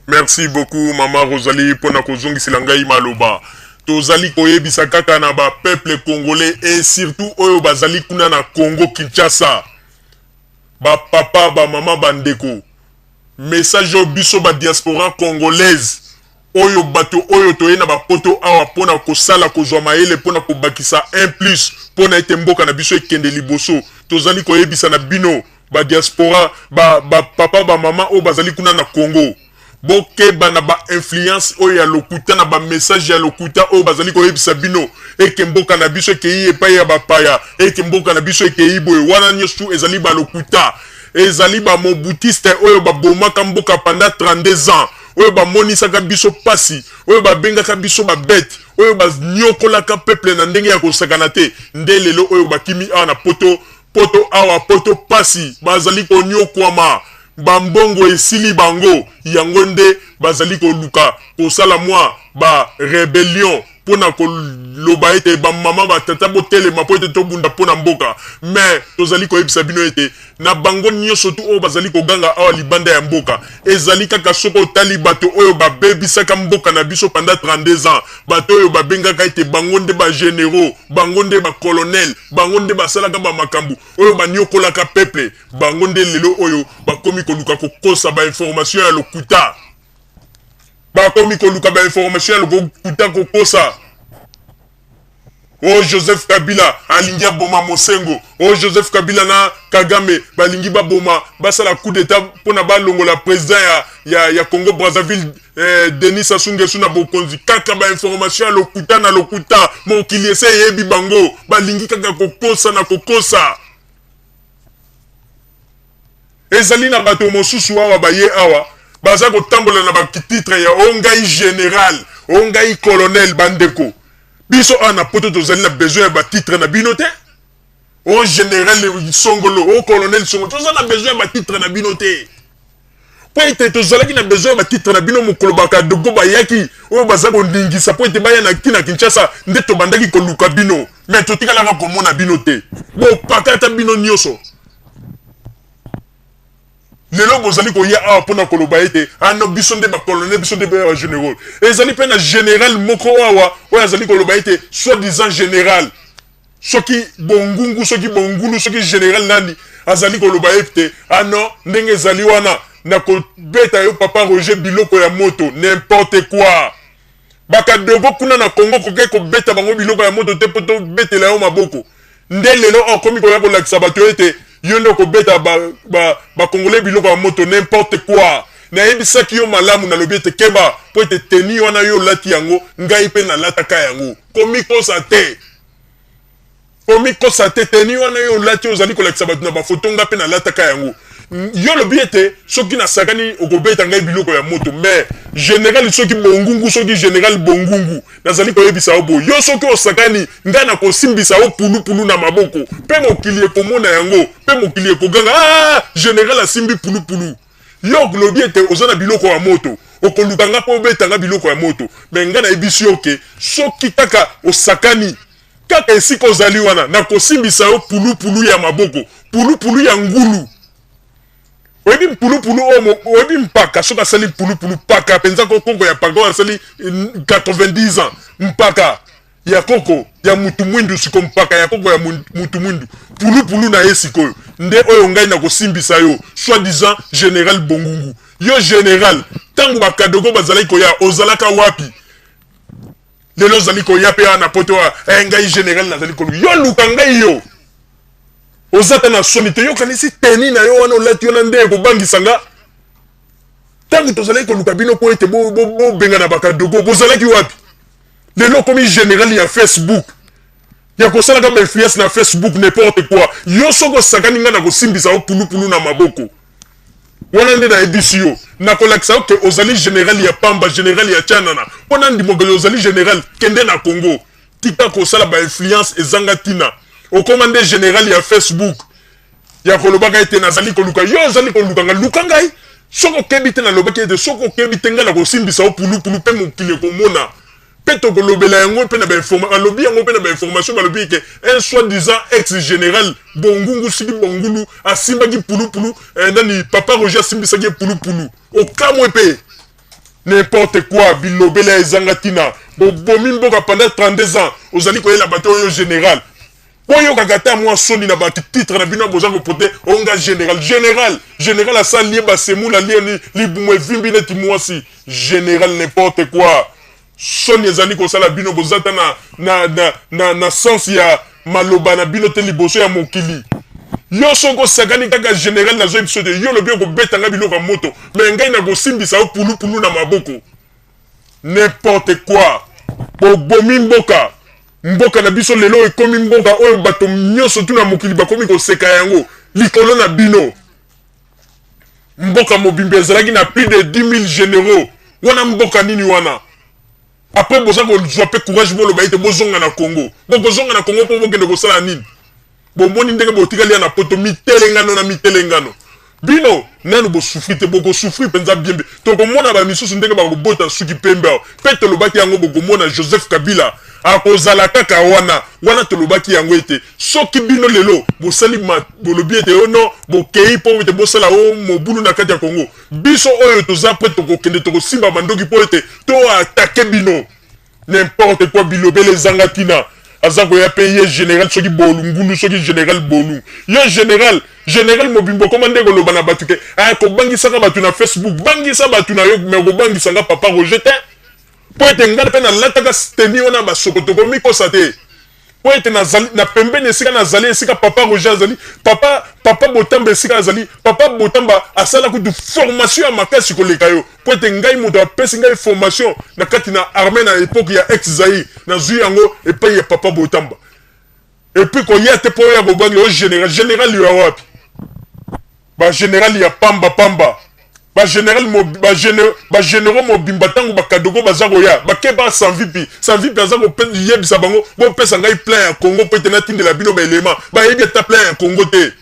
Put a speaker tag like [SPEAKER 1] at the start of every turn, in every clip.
[SPEAKER 1] Merci beaucoup, Maman Rosalie, pour na kozongi silangai maloba. Tozali koyebisa kaka na ba peuple congolais et surtout oyo bazali kuna na Congo Kinshasa. Ba papa, ba mama, bandeko. Message au biso ba diaspora congolaise. Oyo bato oyo toye na ba poto awa pona kosala kozwa maele pona kobakisa 1+ pona ete mboka na biso ekende liboso. Tozali koyebisa na bino ba diaspora, ba papa, ba mama oyo bazali kuna na Congo. Bokeba na ba influence oyo ya lokuta na ba message ya lokuta oyo bazali koyebisa bino eke mboka na biso ekei epai ya bapaya eke mboka na biso ekei boye wana nyonso ezali ba lokuta ezali ba mobutiste oyo babomaka mboka pendant 32 ans oyo bamonisaka biso pasi oyo babengaka biso babete oyo banyokolaka peuple na ndenge ya kosakana te nde lelo oyo bakimi awa na poto awa poto pasi bazali konyokwama bambongo esili bango yango nde bazali koluka kosala mwa ba rebellion pona koloba ete bamama batata botelema po ete tobunda pona mboka mais tozali koyebisa bino ete na bango nyonso tu oyo bazali koganga awa libanda ya mboka ezali kaka soko otali bato oyo babebisaka mboka na biso pendant 32 ans bato oyo babengaka ete bango nde bagénéraux bango nde bacolonel bango nde basalaka bamakambo oyo banyokolaka peuple bango nde lelo oyo bakomi koluka kokosa bainformation ya lokuta bakomi koluka bainformation ya lokuta kokosa. Oh Joseph Kabila alingi aboma Mosengo. Oh Joseph Kabila na Kagame balingi baboma basala coup d'état pona balongola président ya Congo Brazzaville Denis Sassou Nguesso na bokonzi kaka ba information ya lokuta na lokuta mokili ese yebi bango balingi kaka kokosa na kokosa. Ezali na bato mosusu awa baye awa baza kotambola na bakititre ya ongai général ongai colonel bandeko biso ana poto tozali na besoin ya batitre na bino te o général songolo o colonel songolo tozali na besoin ya batitre na bino te po ete tozalaki na besoin ya batitre na bino mokolo bakadogo bayaki oyo baza kondingisa po ete baya na kina Kinshasa nde tobandaki koluka bino mais totikalaka komona bino te bopakata bino nyonso lelo bozali koya awa pona koloba ete ano biso nde bacolonel biso nde ba général ezali pe na général moko awa oyo azali koloba ete soi-disant général soki bongungu soki bongulu soki général nani azali koloba ete ano ndenge ezali wana na kobeta yo papa Roger biloko ya moto n'importe quoi bakadogo kuna na Congo koke kobeta bango biloko ya moto te po tobetela yo maboko nde lelo okomi koya kolakisa bato ete yo nde kobeta bakongole biloko ya moto n'importe quoi nayebisaki yo malamu nalobi ete keba po ete teni wana yo olati yango ngai mpe nalataka yango komikosa te teni wana yo olati ozali kolakisa bato na bafoto nga mpe nalataka yango yo lobi ete soki nasakani okobeta ngai biloko ya moto mais général soki bongungu soki général bongungu nazali koyebisa yo boye yo soki osakani ngai nakosimbisa yo pulupulu na maboko mpe mokili ekomona yango mpe mokili ekoganga général asimbi pulupulu yo lobi ete oza na biloko ya moto okoluka nga mpo obetanga biloko ya moto mais ngai nayebisi yo ke soki kaka osakani kaka esika ozali wana nakosimbisa yo pulupulu ya maboko pulupulu ya ngulu oyebi mpulupulu oyebi mpaka soki asali mpulupulu mpaka mpenza koko ya paka oyo asali 90 ans mpaka ya koko ya mutu mwindu siko mpaka ya koko ya mutu mwindu pulupulu na ye sikoyo nde oyo ngai nakosimbisa yo soi-disant général bongungu yo général ntango bakadogo bazalaki koya ozalaka wapi lelo ozali koya mpe awa na poto ngai général nazali koluka yo luka ngai yo ozata na soni te yokanisi teni na yo wana olati yo na nde ekobangisa nga ntango tozalaki koluka bino po ete bobenga na bakadogo bozalaki wapi lelo okomi général ya Facebook ya kosalaka bainfluence na Facebook n'importe quoi yo soki osakani nga na kosimbisa yo pulupulu na maboko wana nde nayebisi yo nakolakisa yo ke ozali général ya pamba général ya tianana mpona ndimokeli ozali général kende na Congo tika kosala bainfluence ezanga ntina okoma nde général ya Facebook ya kolobaka ete nazali koluka yo ozali koluka nga luka ngai soki okebi te nalobaki ete soki okebi te ngai na kosimbisa yo pulupulu mpe mokili ekomona mpe tokolobela yango mpe na bainformation alobi yango mpe na bainformation balobi ke un soi-disant ex général bongungu siki bongulu asimbaki pulupulu nani papa Roger asimbisaki pulupulu okamwe mpe n'importe quoi bilobela ezangatina bobomi mboka pendant 32 ans ozali koyela bato oyo général oyo kakata moi soni na baki titre na bino boza ko pote onga général asa lié basemula lié li bumwe vimbi neti mwasi général n'importe quoi soni ezali ko sala bino bozata na sens ya maloba na bino te liboso ya mokili yo soko sagani kaka général na zo episode yo lo bien ko betanga biloko moto mais ngai na ko simbisa o pulu na maboko n'importe quoi bobomi mboka na biso lelo ekomi mboka oyo bato nyonso tuna mokili bakomi koseka yango likolo na bino mboka mobimbi ezalaki na plus de 10 000 généraux wana mboka nini wana après boza kozwa pe courage boloba ete bozonga na Congo bokozonga na Congo mpo bokende kosala nini bomoni ndenge botikali ya na poto mitelengano bino nanu bosufri te bokosufri mpenza biembe tokomona bamisusu ndenge bakobota suki pembe awo mpe tolobaki yango bokomona Joseph Kabila akozala kaka wana tolobaki yango ete soki bino lelo bosali bolobi ete ono bokei mpo ete bosala o mobulu na kati ya Congo biso oyo toza mpe tokokende tokosimba bandoki mpo ete toatake bino n'importe quoi bilobele ezanga tina aza koya pe ye général soki bolungulu soki général bolu ye général mobimbo koma nde koloba na batu ke kobangisaka batu na Facebook bangisa batu na yo me kobangisanga papa Roger te po ete ngana mpe nalataka teni wana basokotoko mikosa te po ete na pembeni esika nazali esika papa Roger azali papa Botamba esika azali papa Botamba asala kutu formation ya makasi koleka yo po ete ngai moto apesi ngai formation na kati na armée na époque ya ex-Zaïre nazwi yango epai ya papa Botamba epuis koya te po ya kobangi o général yo wapi général ya pamba généraux mobimba tango bakadogo baza koya bakeba sans vipi aza yebisa bango bopesa ngai plein ya Congo po ete natindela bino baelema bayebi ata plein ya Congo te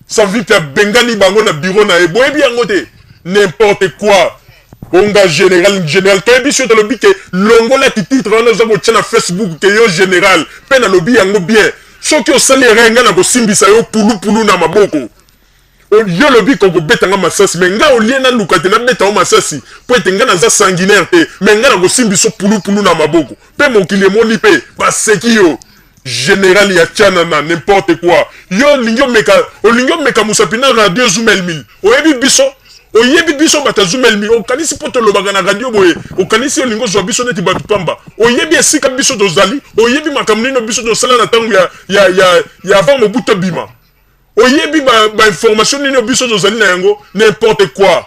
[SPEAKER 1] sans vipi abengani bango na bureau na ye boyebi yango te n'importe quoi onga général toyebi so tolobi ke longolaki titre wana oza kotia na Facebook ke yo général mpe nalobi yango bien soki osali ere ngai na kosimbisa yo pulu na maboko yo lobi koko betanga masasi me nga olie na luka te na beta o masasi po ete nga naza sanguinaire te me nga na kosimbi so pulu na maboko pe mokili emoni pe baseki yo général ya tiana na n'importe quoi yo olingi omeka musapi na radio Zoumel Mil oyebi biso bata Zoumel Mil okanisi po tolobaka na radio boye okanisi olingi ozwa biso neti batu pamba oyebi esika biso tozali oyebi makambo nino biso tosala na ntango ya avant mobutu bima oyebi information nini biso tozali na yango n'importe quoi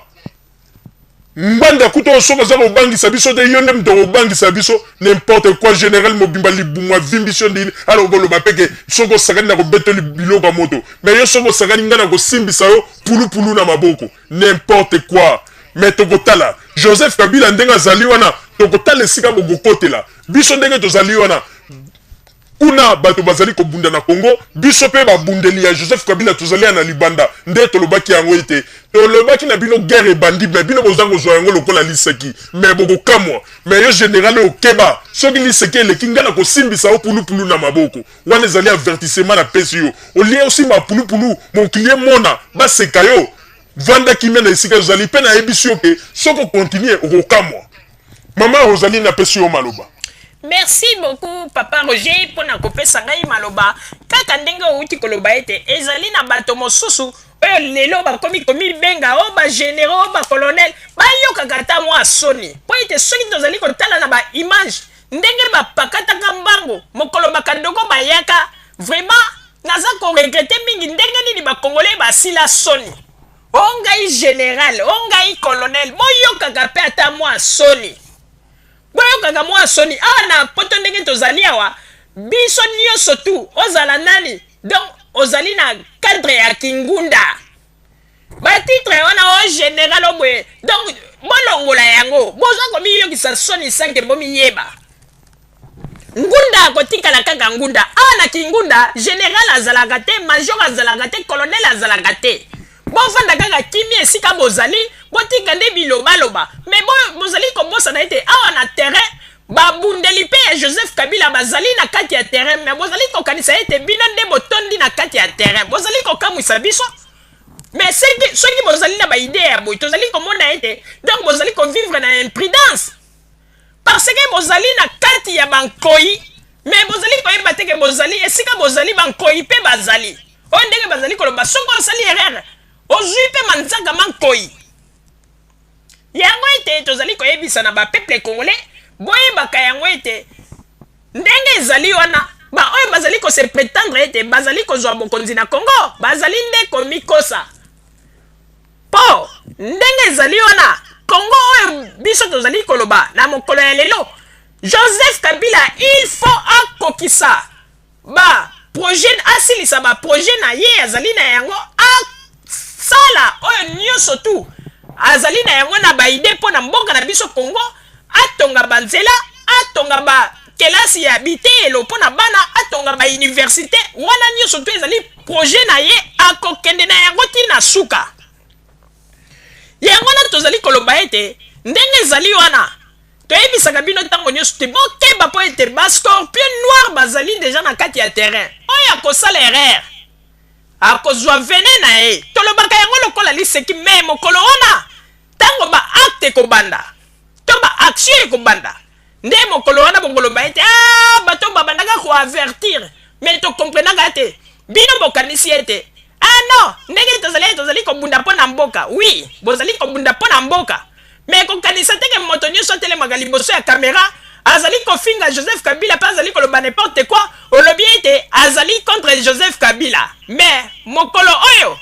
[SPEAKER 1] mbanda kuto soka za kobangisa biso te yo nde mto kobangisa biso n'importe quoi général mobimba libumwa vimbiso ndili alors koloba peke soko sakani na kobeteli biloko moto mais yo soko sakani ngana kosimbisa yo pulu na maboko n'importe quoi mais tokotala Joseph Kabila ndenge azali wana tokotala esika bokokotela biso ndenge tozali wana kuna bato bazali kobunda na Congo biso pe babundeli ya Joseph Kabila tozali na libanda nde tolobaki yango ite tolobaki na bino guerre ebandi mais bino bozango zwa yango lokola liseki mais bokokamwa mais yo général okeba soki liseki eleki nga na kosimbisa o pulu na maboko wana ezali avertissement na pesi yo olie osimba pulu mon client mona baseka yo vanda kimia na esika ozali pe na yebisi yo ke soko continue okokamwa mama Rosalie na pesi yo maloba.
[SPEAKER 2] Merci beaucoup papa Roger pour na kopesa ngai maloba kaka ndenge outi koloba ete ezali na bato mosusu oyo lelo bakomi benga o ba généraux ba colonel bayoka kata mwa soni po ete soki tozali kotala na ba image ndenge bapakataka mbango mokolo bakadogo bayaka vraiment naza ko regretter mingi ndenge nini bakongolais basila soni ongai général ongai colonel boyoka kape ata mwa soni boyoka mwa soni na poto ndenge tozali awa biso nyonso tu ozala nani donc ozali na cadre ya kingunda batitre wana o général oboye donc bolongola yango boza komiyokisa soni sanke bomiyeba ngunda akotikala kaka ngunda na kingunda général azalaka te major azalaka te colonel azalaka te bovanda kaka kimi esika bozali botika nde bilobaloba mais bozali kobosana ete awa na terrain babundeli pe ya Joseph Kabila bazali na kati ya terrain mais bozali kokanisa ete bino nde botondi na kati ya terrain bozali kokamwisa biso mais soki bozali na baide ya boye tozali komona ete donc bozali kovivre na imprudence parce que bozali na kati ya bankoi mais bozali koyeba te ke bozali esika bozali bankoi mpe bazali oyo ndenge bazali koloba soki osali erreur ozwi mpe manzaka mankoi yango ete tozali koyebisa na bapeuple congolais boyebaka yango ete ndenge ezali wana oyo bazali kose prétendre ete bazali kozwa bokonzi na Congo bazali nde komikosa po ndenge ezali wana Congo oyo biso tozali koloba na mokolo ya lelo Joseph Kabila il faut akokisa projet asilisa projet na ye azali na yango asala oyo nyonso tu azali na yango na baide mpo na mboka na biso Congo atonga banzela atonga kelasi ya bitelo mpo na bana atonga université wana nyonso tu ezali projet na ye akokende na yango tina suka yango na tozali koloba ete ndenge ezali wana toyebisaka bino ntango nyonso te bokeba mpo ete bascorpion noir bazali deja na kati ya terrain oyo akosala erreur akozwa vene na ye tolobaka yango lokola liseki me mokolo wana ntango baacte ekobanda to baaction ekobanda nde mokolo wana bokoloba ete bato babandaka koavertir me tokomprenaka te bino bokanisi ete non ndenge tozali kobunda mpo na mboka oui bozali kobunda mpo na mboka me kokanisa teke moto nyonso atelemaka liboso ya kamera azali kofinga Joseph Kabila mpe azali koloba n'importe quoi olobi ete azali contre Joseph Kabila mais mokolo oyo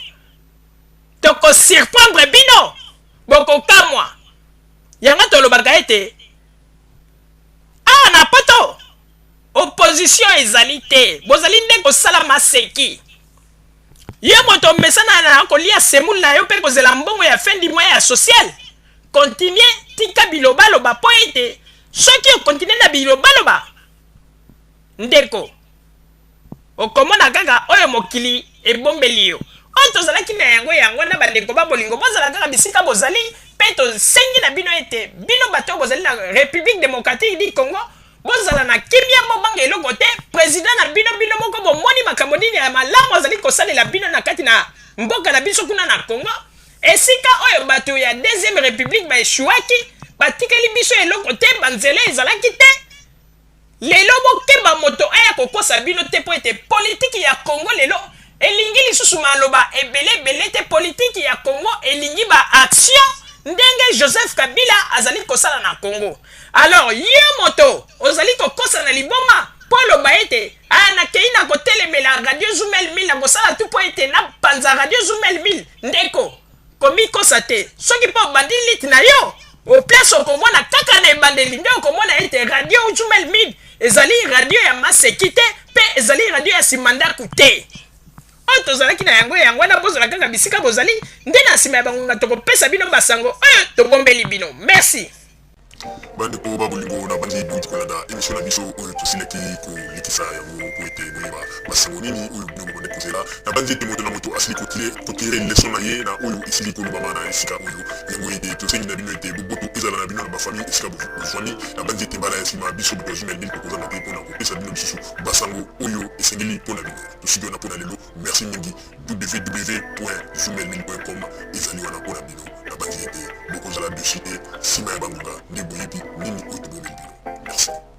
[SPEAKER 2] tokosurprendre bino bokokamwa yango tolobaka ete na poto opposition ezali te bozali nde kosala maseki yo moto mesana na kolia semule na yo mpe kozela mbongo ya fin du mois ya social continue tika bilobaloba po ete soki okontinue na bilobaloba ndeko okomona kaka oyo mokili ebombeli yo oyo tozalaki na yango na bandeko babolingo bozala kaka bisika bozali mpe tosengi na bino ete bino bato bozali na République démocratique du Congo bozala na kimia mobanga eloko te président na bino moko bomoni makambo nini ya malamu azali kosalela bino na kati na mboka na biso kuna na Congo esika oyo bato ya deuxième république baeshuaki batikeli biso eloko te banzela ezalaki te lelo bokeba moto aya kokosa bino te po ete politiki ya Congo lelo elingi lisusu maloba ebele te politiki ya Congo elingi action ndenge Joseph Kabila azali kosala na Congo alors ye moto ozali kokosa na liboma po loba ete nakei na kotelemela radio Zoumel 1000 na kosala tu po ete na panza radio Zoumel 1000 ndeko komikosa te soki mpo obandi liti na yo oplace okomona kaka na ebandeli nde okomona ete radio Zoumel 1000 ezali radio ya maseki te mpe ezali radio ya simandaku te oyo tozalaki na yango wana bozala kaka bisika bozali nde na nsima ya bangonga tokopesa bino basango oyo tobombeli bino merci
[SPEAKER 3] bandeko babolingo na bandi duti kolanda émission na biso oyo tosilaki kolikisa yango po ete boyeba basango nini oyo bino bobande kozela na bandi ete moto na moto asili kotire leson na ye na oyo esili kolobama na esika oyo yango ete tosengi na bino ete boboto ezala na bino na bafamille esika bozwani na bandi ete mbala ya nsima biso boto Zoumel 1000 tokozanga te mpona kopesa bino lisusu basango oyo esengeli mpona bino tosiki wana mpona lelo merci mingi www.zoumel1000.com ezali wana mpona bino na bandi ete bokozala dessus te nsima ya bangonga nde boyebi nini oyo tobomeli bino merci.